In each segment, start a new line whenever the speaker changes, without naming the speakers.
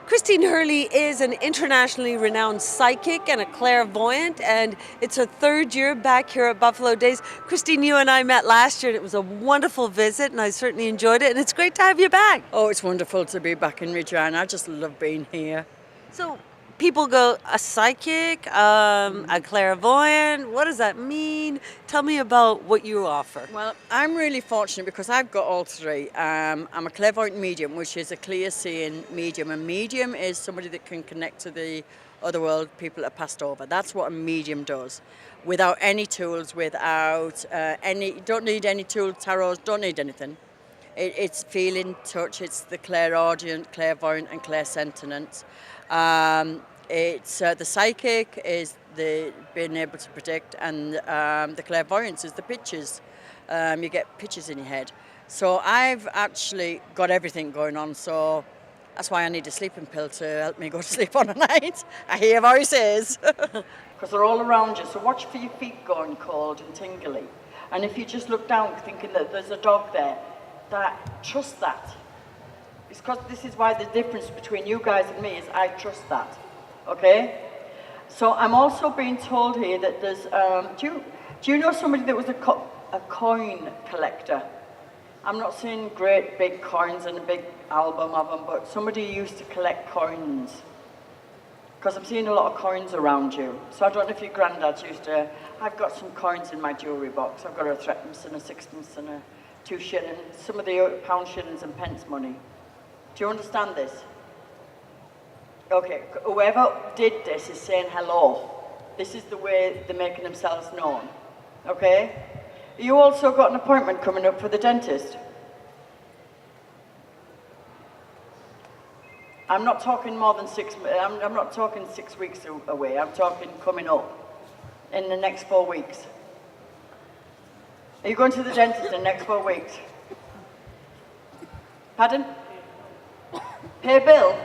Christine Hurley is an internationally renowned psychic and a clairvoyant, and it's her third year back here at Buffalo Days. Christine, you and I met last year, and it was a wonderful visit, and I certainly enjoyed it, and it's great to have you back.
Oh, it's wonderful to be back in Regina. I just love being here.
So people go, a psychic, a clairvoyant, what does that mean? Tell me about what you offer.
Well, I'm really fortunate because I've got all three. I'm a clairvoyant medium, which is a clear-seeing medium. A medium is somebody that can connect to the other world, people that are passed over. That's what a medium does. Without any tools, don't need any tools, tarots, don't need anything. It's feeling, touch, it's the clairaudient, clairvoyant and clairsentient. It's the psychic is the being able to predict, and the clairvoyance is the pictures. You get pictures in your head. So I've actually got everything going on. So that's why I need a sleeping pill to help me go to sleep on a night. I hear voices because they're all around you. So watch for your feet going cold and tingly. And if you just look down thinking that there's a dog there, trust that. It's because this is why the difference between you guys and me is I trust that. Okay? So I'm also being told here that there's, do you know somebody that was a coin collector? I'm not seeing great big coins and a big album of them, but somebody used to collect coins. Because I'm seeing a lot of coins around you. So I don't know if your granddad used to, I've got some coins in my jewellery box. I've got a threepence and a sixpence and a 2 shilling, some of the pound shillings and pence money. Do you understand this? Okay, whoever did this is saying hello. This is the way they're making themselves known. Okay? You also got an appointment coming up for the dentist. I'm not talking more than I'm not talking 6 weeks away. I'm talking coming up in the next 4 weeks. Are you going to the dentist in the next 4 weeks? Pardon? Pay a bill?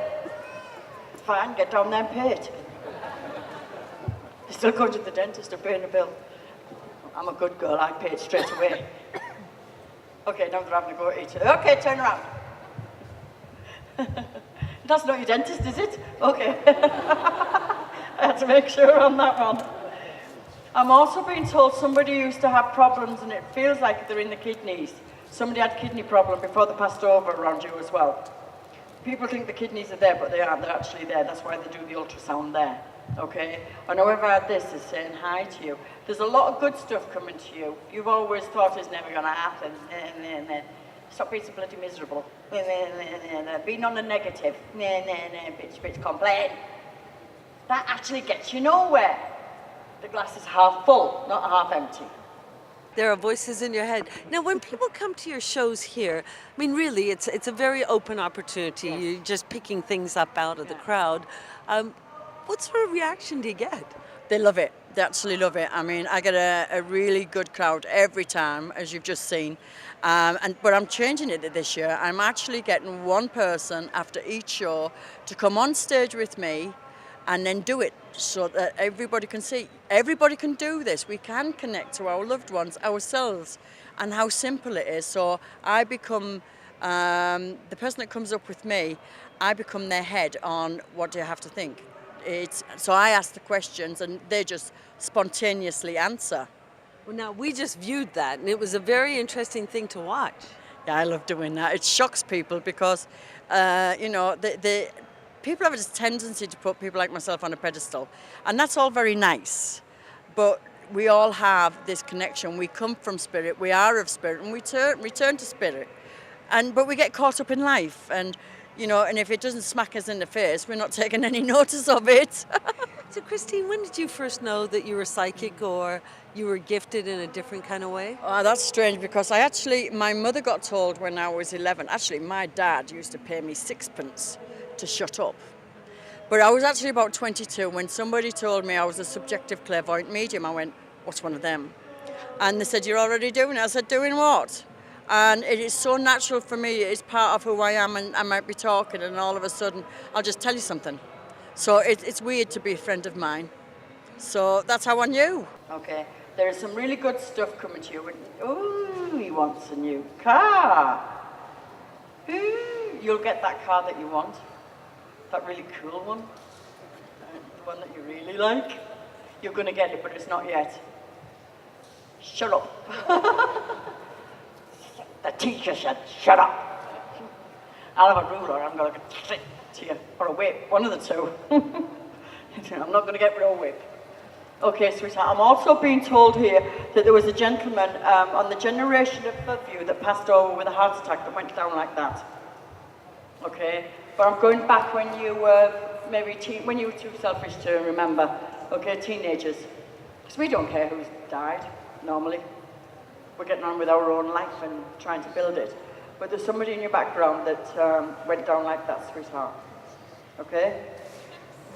Fine, get down there and pay it. You're still going to the dentist or paying a bill? I'm a good girl, I pay it straight away. Okay, now they're having to go eat it. Okay, turn around. That's not your dentist, is it? Okay. I had to make sure on that one. I'm also being told somebody used to have problems and it feels like they're in the kidneys. Somebody had a kidney problem before they passed over around you as well. People think the kidneys are there, but they aren't. They're actually there. That's why they do the ultrasound there. Okay? And whoever had this is saying hi to you. There's a lot of good stuff coming to you. You've always thought it's never going to happen. Stop being so bloody miserable. Being on the negative. Bitch, complain. That actually gets you nowhere. The glass is half full, not half empty.
There are voices in your head. Now, when people come to your shows here, I mean, really, it's a very open opportunity.
Yes.
You're just picking things up out of the crowd. What sort of reaction do you get?
They love it. They actually love it. I mean, I get a really good crowd every time, as you've just seen. But I'm changing it this year. I'm actually getting one person after each show to come on stage with me and then do it so that everybody can see. Everybody can do this. We can connect to our loved ones ourselves and how simple it is. So I become, the person that comes up with me, I become their head on what do you have to think. So I ask the questions and they just spontaneously answer.
Well, now, we just viewed that, and it was a very interesting thing to watch.
Yeah, I love doing that. It shocks people because, people have a tendency to put people like myself on a pedestal, and that's all very nice, but we all have this connection. We come from spirit, we are of spirit, and we return to spirit. But we get caught up in life, and if it doesn't smack us in the face, we're not taking any notice of it.
So, Christine, when did you first know that you were psychic or you were gifted in a different kind of way?
Oh, that's strange because my mother got told when I was 11. Actually, my dad used to pay me sixpence to shut up. But I was actually about 22 when somebody told me I was a subjective clairvoyant medium. I went, what's one of them? And they said, you're already doing it. I said, doing what? And it is so natural for me. It's part of who I am, and I might be talking and all of a sudden I'll just tell you something. So it's weird to be a friend of mine. So that's how I knew. Okay, there is some really good stuff coming to you. Ooh, he wants a new car. Ooh, you'll get that car that you want. that really cool one, the one that you really like. You're going to get it, but it's not yet. Shut up. The teacher said, shut up. I'll have a ruler, I'm going to get to you, or a whip, one of the two. I'm not going to get rid of a whip. Okay, sweetheart, I'm also being told here that there was a gentleman on the generation above you that passed over with a heart attack that went down like that. Okay, but I'm going back when you were maybe when you were too selfish to remember. Okay, teenagers, because we don't care who's died normally. We're getting on with our own life and trying to build it. But there's somebody in your background that went down like that, sweetheart. Okay?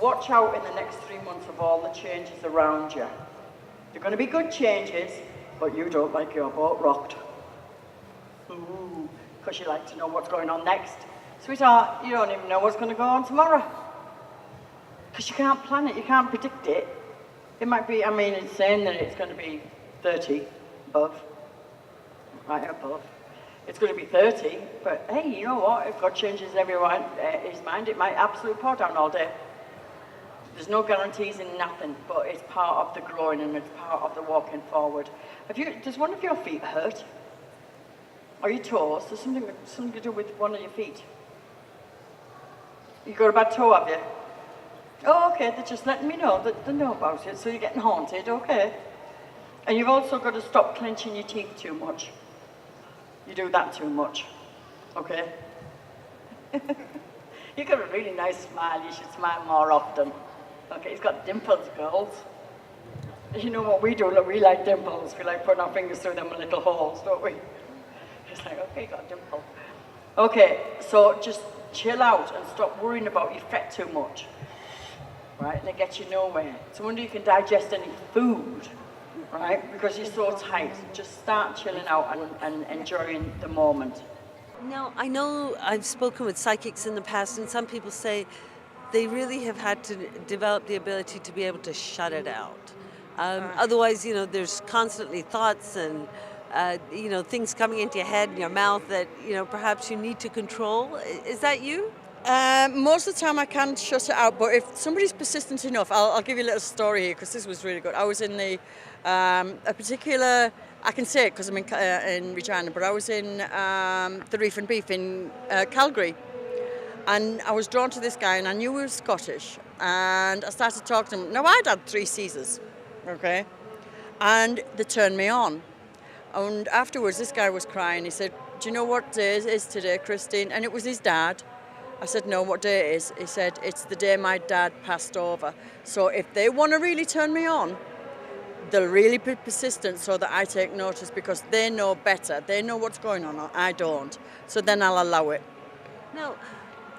Watch out in the next 3 months of all the changes around you. They're going to be good changes, but you don't like your boat rocked. Ooh, because you like to know what's going on next. Sweetheart, you don't even know what's going to go on tomorrow. Because you can't plan it, you can't predict it. It might be, I mean, it's saying that it's going to be 30 above, right above. It's going to be 30, but hey, you know what? If God changes everyone his mind, it might absolutely pour down all day. There's no guarantees in nothing, but it's part of the growing and it's part of the walking forward. Does one of your feet hurt? Are you toes? There's something to do with one of your feet. You got a bad toe, have you? Oh, okay, they're just letting me know that they know about it, so you're getting haunted, okay. And you've also got to stop clenching your teeth too much. You do that too much, okay? You've got a really nice smile, you should smile more often. Okay, he's got dimples, girls. You know what we do, look, we like dimples. We like putting our fingers through them little holes, don't we? It's like, okay, you got a dimple. Okay, so just chill out and stop worrying about you fret too much. Right, and it gets you nowhere. So wonder you can digest any food, right? Because you're so tight. Just start chilling out and enjoying the moment.
Now, I know I've spoken with psychics in the past, and some people say they really have had to develop the ability to be able to shut it out. Otherwise, you know, there's constantly thoughts and, you know, things coming into your head and your mouth that, you know, perhaps you need to control. Is that you?
Most of the time I can shut it out, but if somebody's persistent enough, I'll give you a little story here because this was really good. I was in a particular, I can say it because I'm in Regina, but I was in the Reef and Beef in Calgary, and I was drawn to this guy, and I knew he was Scottish, and I started talking to him. Now I'd had 3 Caesars, okay, and they turned me on, and afterwards this guy was crying. He said, "Do you know what day it is today, Christine?" And it was his dad. I said, "No, what day it is?" He said, "It's the day my dad passed over. So if they want to really turn me on, they'll really be persistent so that I take notice because they know better. They know what's going on, I don't. So then I'll allow it."
Now,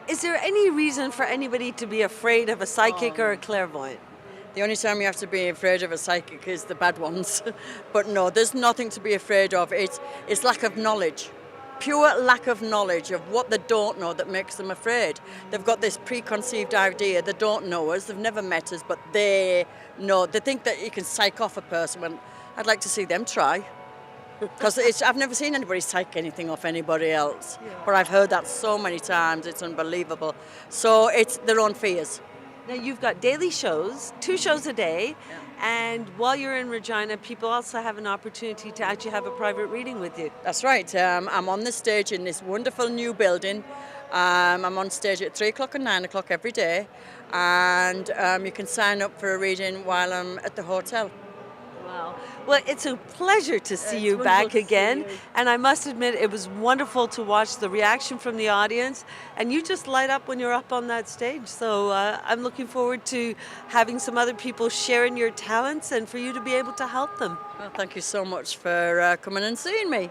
is there any reason for anybody to be afraid of a psychic or a clairvoyant?
The only time you have to be afraid of a psychic is the bad ones. But no, there's nothing to be afraid of. It's lack of knowledge. Pure lack of knowledge of what they don't know that makes them afraid. They've got this preconceived idea. They don't know us, they've never met us, but they know. They think that you can psych off a person. Well, I'd like to see them try. Because I've never seen anybody psych anything off anybody else. Yeah. But I've heard that so many times, it's unbelievable. So it's their own fears.
Now you've got daily shows, 2 shows a day, and while you're in Regina, people also have an opportunity to actually have a private reading with you.
That's right. I'm on the stage in this wonderful new building. I'm on stage at 3 o'clock and 9 o'clock every day, and you can sign up for a reading while I'm at the hotel.
Wow. Well, it's a pleasure to see you back again. And I must admit, it was wonderful to watch the reaction from the audience. And you just light up when you're up on that stage. So I'm looking forward to having some other people sharing your talents and for you to be able to help them.
Well, thank you so much for coming and seeing me.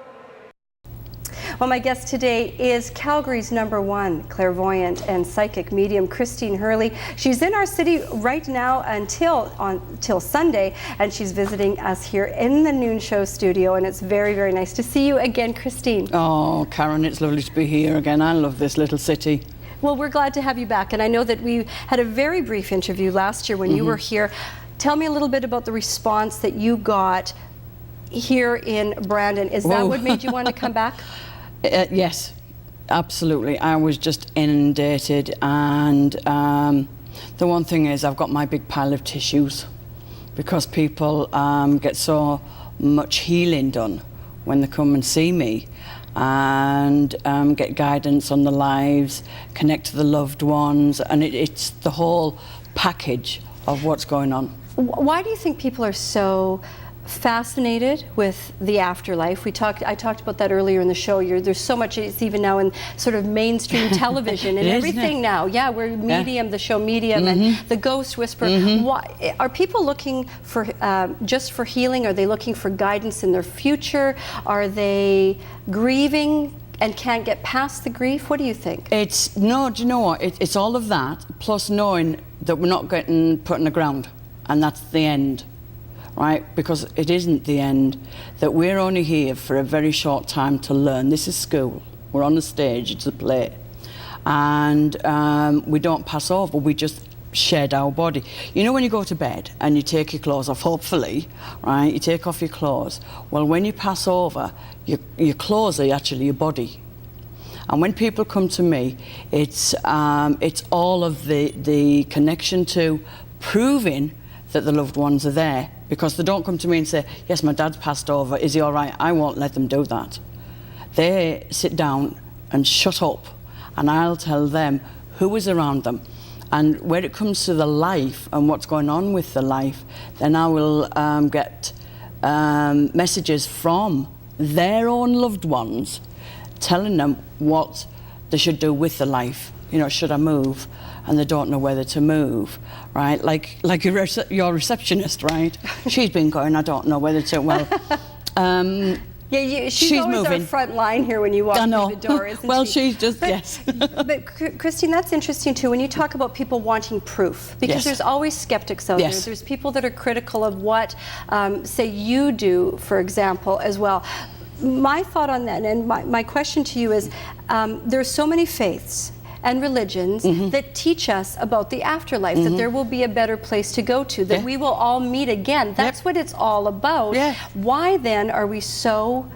Well, my guest today is Calgary's #1 clairvoyant and psychic medium, Christine Hurley. She's in our city right now until Sunday, and she's visiting us here in the Noon Show studio, and it's very, very nice to see you again, Christine.
Oh, Karen, it's lovely to be here again. I love this little city.
Well, we're glad to have you back, and I know that we had a very brief interview last year when you were here. Tell me a little bit about the response that you got here in Brandon. Is that what made you want to come back?
Yes, absolutely. I was just inundated, and the one thing is I've got my big pile of tissues because people get so much healing done when they come and see me, and get guidance on their lives, connect to the loved ones, and it's the whole package of what's going on.
Why do you think people are so fascinated with the afterlife? I talked about that earlier in the show. There's so much, it's even now in sort of mainstream television and everything now. Yeah, we're Medium, the show Medium, and the Ghost Whisperer. Why are people looking for just for healing? Are they looking for guidance in their future? Are they grieving and can't get past the grief? What do you think?
Do you know what? It's all of that, plus knowing that we're not getting put in the ground, and that's the end. Right? Because it isn't the end, that we're only here for a very short time to learn. This is school. We're on the stage, it's a play. And we don't pass over, we just shed our body. You know when you go to bed and you take your clothes off, hopefully, right? You take off your clothes. Well, when you pass over, your clothes are actually your body. And when people come to me, it's all of the connection to proving that the loved ones are there. Because they don't come to me and say, yes, my dad's passed over, is he all right? I won't let them do that. They sit down and shut up, and I'll tell them who is around them. And when it comes to the life and what's going on with the life, then I will get messages from their own loved ones telling them what they should do with the life. You know, should I move? And they don't know whether to move, right? Like your receptionist, right? She's been going, I don't know whether to, well...
she's always
moving.
Our front line here when you walk through the door, isn't
well,
she?
she's just, yes.
But Christine, that's interesting too, when you talk about people wanting proof, because there's always skeptics out there. There's people that are critical of what, say, you do, for example, as well. My thought on that, and my question to you is, there are so many faiths and religions that teach us about the afterlife, that there will be a better place to go to, that we will all meet again. That's what it's all about. Why then are we so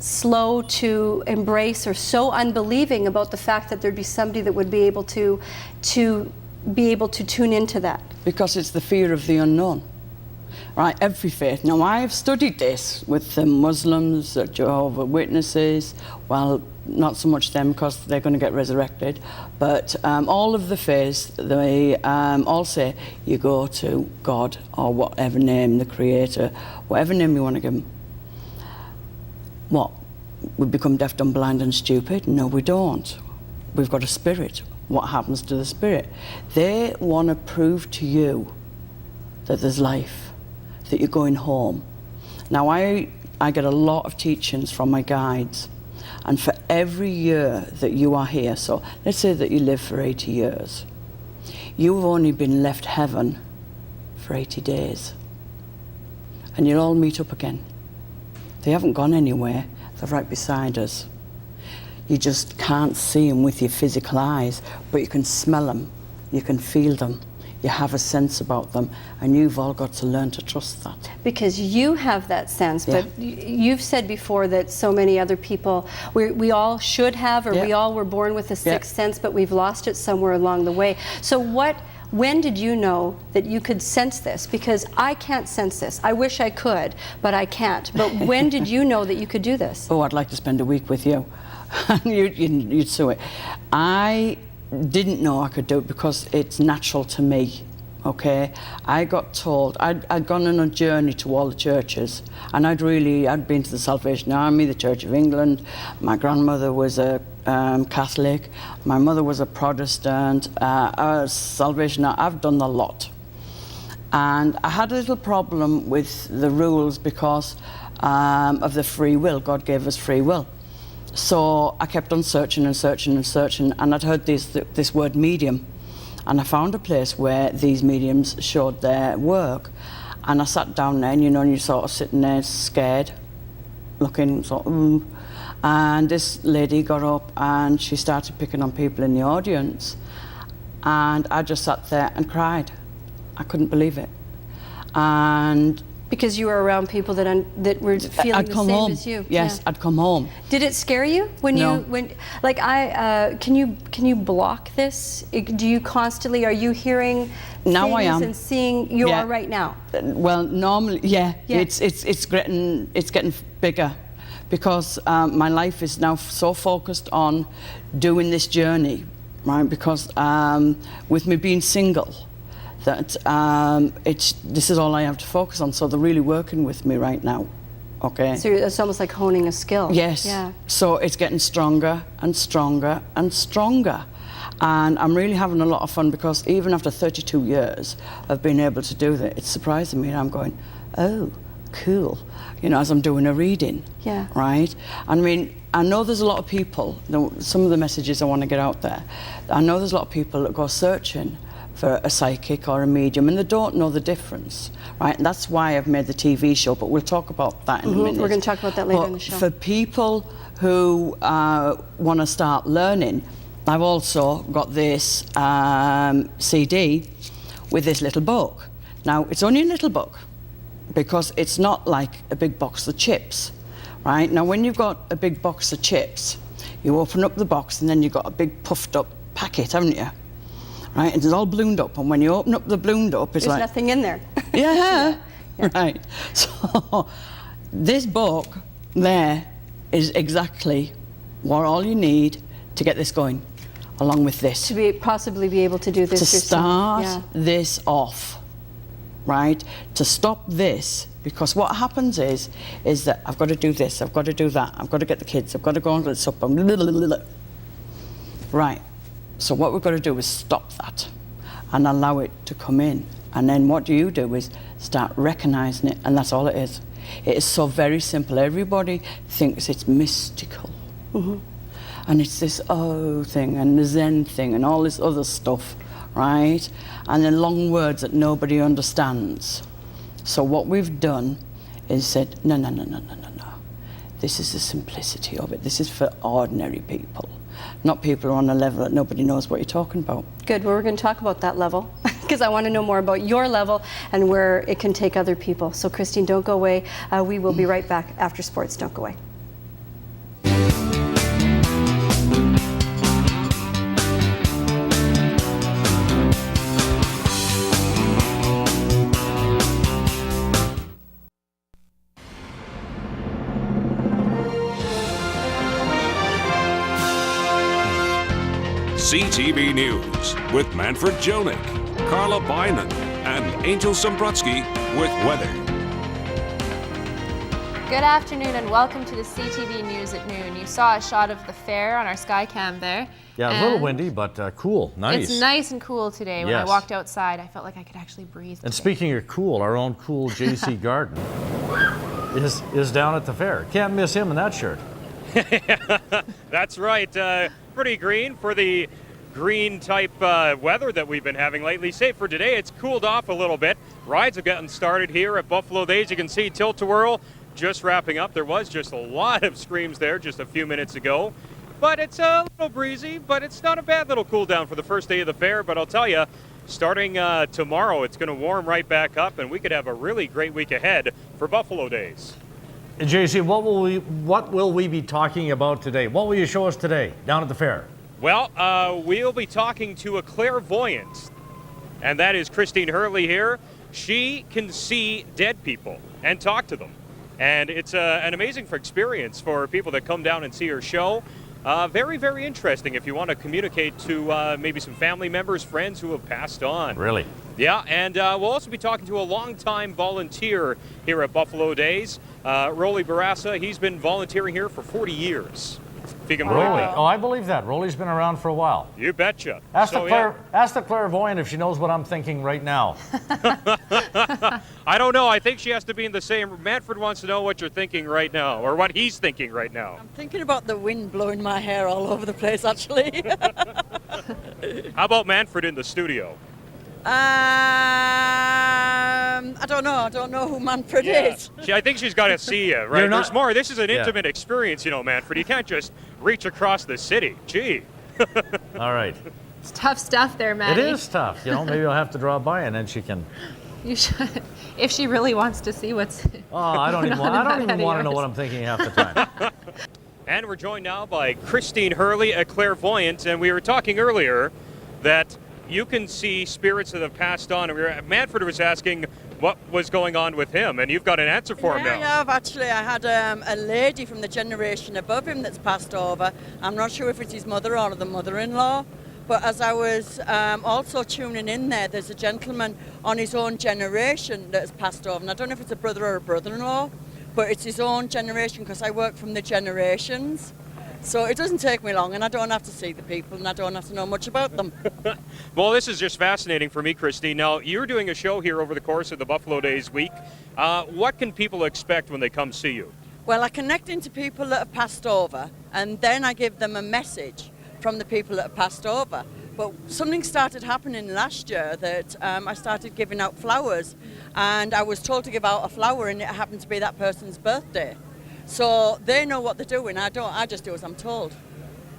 slow to embrace or so unbelieving about the fact that there'd be somebody that would be able to tune into that? Because
it's the fear of the unknown. Right, every faith. Now, I've studied this with the Muslims, the Jehovah's Witnesses, well, not so much them because they're going to get resurrected, but all of the faiths, they all say you go to God or whatever name, the Creator, whatever name you want to give him. What? We become deaf, dumb, blind and stupid? No, we don't. We've got a spirit. What happens to the spirit? They want to prove to you that there's life, that you're going home. Now, I get a lot of teachings from my guides, and for every year that you are here, so let's say that you live for 80 years, you've only been left heaven for 80 days, and you'll all meet up again. They haven't gone anywhere, they're right beside us. You just can't see them with your physical eyes, but you can smell them, you can feel them. You have a sense about them, and you've all got to learn to trust that. Because you have that sense, but you've said before that so many other people, we all should have, or we all were born with a sixth sense, but we've lost it somewhere along the way. So when did you know that you could sense this? Because I can't sense this. I wish I could, but I can't. But when did you know that you could do this? Oh, I'd like to spend a week with you. You'd see it. I didn't know I could do it because it's natural to me, okay? I got told, I'd gone on a journey to all the churches, and I'd been to the Salvation Army, the Church of England. My grandmother was a Catholic, my mother was a Protestant, Salvation Army, I've done a lot. And I had a little problem with the rules because of the free will. God gave us free will. So I kept on searching and searching and searching, and I'd heard this word medium, and I found a place where these mediums showed their work, and I sat down there, and you're sort of sitting there scared, looking sort of, and this lady got up and she started picking on people in the audience, and I just sat there and cried. I couldn't believe it. And
Because you were around people that were feeling
I'd
the
come
same
home.
as you.
Yes,
Yeah.
I'd come home.
Did it scare you when
No.
like can you block this? Do you constantly, are you hearing
Now
things
I am.
and seeing? You
Yeah.
are right now.
Well, normally, yeah.
Yeah.
It's getting bigger, because my life is now so focused on doing this journey, right? Because with me being single, that this is all I have to focus on. So they're really working with me right now. Okay.
So it's almost like honing a skill.
Yes.
Yeah.
So it's getting stronger and stronger and stronger. And I'm really having a lot of fun, because even after 32 years of being able to do that, it's surprising me, and I'm going, oh, cool, you know, as I'm doing a reading.
Yeah.
Right? I mean, I know there's a lot of people, some of the messages I want to get out there, I know there's a lot of people that go searching for a psychic or a medium, and they don't know the difference, right? And that's why I've made the TV show, but we'll talk about that in a minute.
We're going to talk about that later
But
in the show.
for people who want to start learning, I've also got this CD with this little book. Now, it's only a little book, because it's not like a big box of chips, right? Now, when you've got a big box of chips, you open up the box, and then you've got a big puffed up packet, haven't you? Right, and it's all ballooned up, and when you open up the ballooned up, it's
There's
like
nothing in there.
yeah. Right. So this book there is exactly what all you need to get this going, along with this.
To possibly be able to do this
To
yourself.
start
Yeah.
this off, right? To stop this, because what happens is that I've got to do this, I've got to do that, I've got to get the kids, I've got to go on to the supper, right. So what we've got to do is stop that and allow it to come in. And then what you do is start recognizing it, and that's all it is. It is so very simple. Everybody thinks it's mystical. And it's this thing and the Zen thing and all this other stuff, right? And the long words that nobody understands. So what we've done is said, no. This is the simplicity of it. This is for ordinary people, not people who are on a level that nobody knows what you're talking about.
Good. Well, we're going to talk about that level, because I want to know more about your level and where it can take other people. So, Christine, don't go away. We will be right back after sports. Don't go away.
CTV News with Manfred Jonik, Carla Byman, and Angel Sombrutsky with weather.
Good afternoon and welcome to the CTV News at noon. You saw a shot of the fair on our Skycam there.
Yeah, a little windy, but cool, nice.
It's nice and cool today. When I
Yes.
walked outside, I felt like I could actually breathe
And
today.
speaking of cool, our own cool JC Garden is down at the fair. Can't miss him in that shirt.
That's right. Pretty green for the green type weather that we've been having lately. Save for today, it's cooled off a little bit. Rides have gotten started here at Buffalo Days. You can see Tilt-A-Whirl just wrapping up. There was just a lot of screams there just a few minutes ago. But it's a little breezy, but it's not a bad little cool down for the first day of the fair. But I'll tell you, starting tomorrow, it's going to warm right back up, and we could have a really great week ahead for Buffalo Days.
JC, what will we be talking about today? What will you show us today down at the fair?
Well, we'll be talking to a clairvoyant, and that is Christine Hurley here. She can see dead people and talk to them, and it's an amazing experience for people that come down and see her show. Very, very interesting if you want to communicate to maybe some family members, friends who have passed on.
Really?
Yeah, and we'll also be talking to a longtime volunteer here at Buffalo Days, Rolly Barassa. He's been volunteering here for 40 years. If you can believe
Rolly.
that.
Oh, I believe that. Rolly's been around for a while.
You betcha.
Ask
So,
the clairvoyant if she knows what I'm thinking right now.
I don't know. I think she has to be in the same. Manfred wants to know what you're thinking right now, or what he's thinking right now.
I'm thinking about the wind blowing my hair all over the place, actually.
How about Manfred in the studio?
I don't know. I don't know who Manfred is.
I think she's got to see you, right?
You're not-
There's more. This is an
Yeah.
intimate experience, you know, Manfred. You can't just reach across the city. Gee.
All right.
It's tough stuff there,
It
Maddie.
is tough. Maybe I'll have to drop by and then she can.
You should. if she really wants to see what's.
Oh, I don't even want to know what I'm thinking half the time.
And we're joined now by Christine Hurley, a clairvoyant, and we were talking earlier that you can see spirits that have passed on. And Manfred was asking what was going on with him, and you've got an answer for him now.
Yeah, actually. I had a lady from the generation above him that's passed over. I'm not sure if it's his mother or the mother-in-law, but as I was also tuning in there's a gentleman on his own generation that has passed over, and I don't know if it's a brother or a brother-in-law, but it's his own generation because I work from the generations. So it doesn't take me long, and I don't have to see the people, and I don't have to know much about them.
Well, this is just fascinating for me, Christine. Now, you're doing a show here over the course of the Buffalo Days week. What can people expect when they come see you?
Well, I connect into people that have passed over, and then I give them a message from the people that have passed over. But something started happening last year that I started giving out flowers, and I was told to give out a flower, and it happened to be that person's birthday. So they know what they're doing. I don't. I just do as I'm told.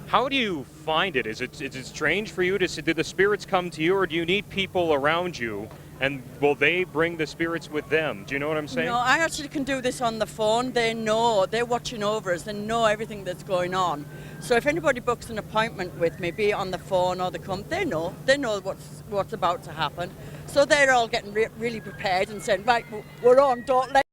How do you find it? Is it strange for you to see? Do the spirits come to you, or do you need people around you? And will they bring the spirits with them? Do you know what I'm saying?
No, I actually can do this on the phone. They know. They're watching over us. They know everything that's going on. So if anybody books an appointment with me, be it on the phone or they come, they know. They know what's about to happen. So they're all getting really prepared and saying, right, we're on. Don't let